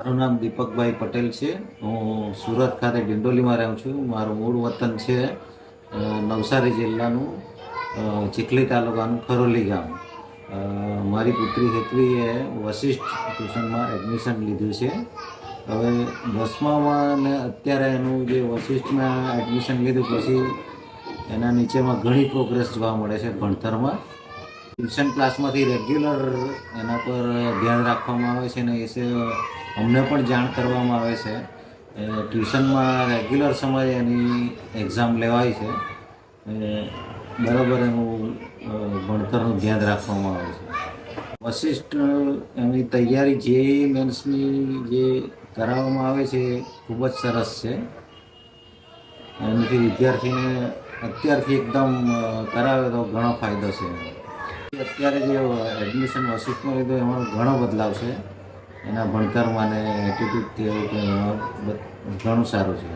મારું નામ દીપકભાઈ પટેલ છે. હું સુરત ખાતે ડિંડોલીમાં રહું છું. મારું મૂળ વતન છે નવસારી જિલ્લાનું ચીખલી તાલુકાનું ખરોલી ગામ. મારી પુત્રી હેતવીએ વશિષ્ઠ ટ્યુશનમાં એડમિશન લીધું છે. હવે 10મામાં ને અત્યારે એનું જે વશિષ્ઠમાં એડમિશન લીધું પછી એના નીચેમાં ઘણી પ્રોગ્રેસ જોવા મળે છે ભણતરમાં. ટ્યુશન ક્લાસમાંથી રેગ્યુલર એના પર ધ્યાન રાખવામાં આવે છે અને એ અમને પણ જાણ કરવામાં આવે છે. ટ્યુશનમાં રેગ્યુલર સમયે એની એક્ઝામ લેવાય છે. બરાબર એનું ભણતરનું ધ્યાન રાખવામાં આવે છે. વશિષ્ઠ એની તૈયારી જેઈઈ મેન્સની જે કરાવવામાં આવે છે એ ખૂબ જ સરસ છે. એનાથી વિદ્યાર્થીને અત્યારથી એકદમ કરાવે તો ઘણો ફાયદો છે. અત્યારે જે એડમિશન વશિષ્ઠમાં લીધું એમાં ઘણો બદલાવ છે. એના ભણતરમાં ને એટીટ્યૂડથી એવું કે એમાં ઘણું સારું છે.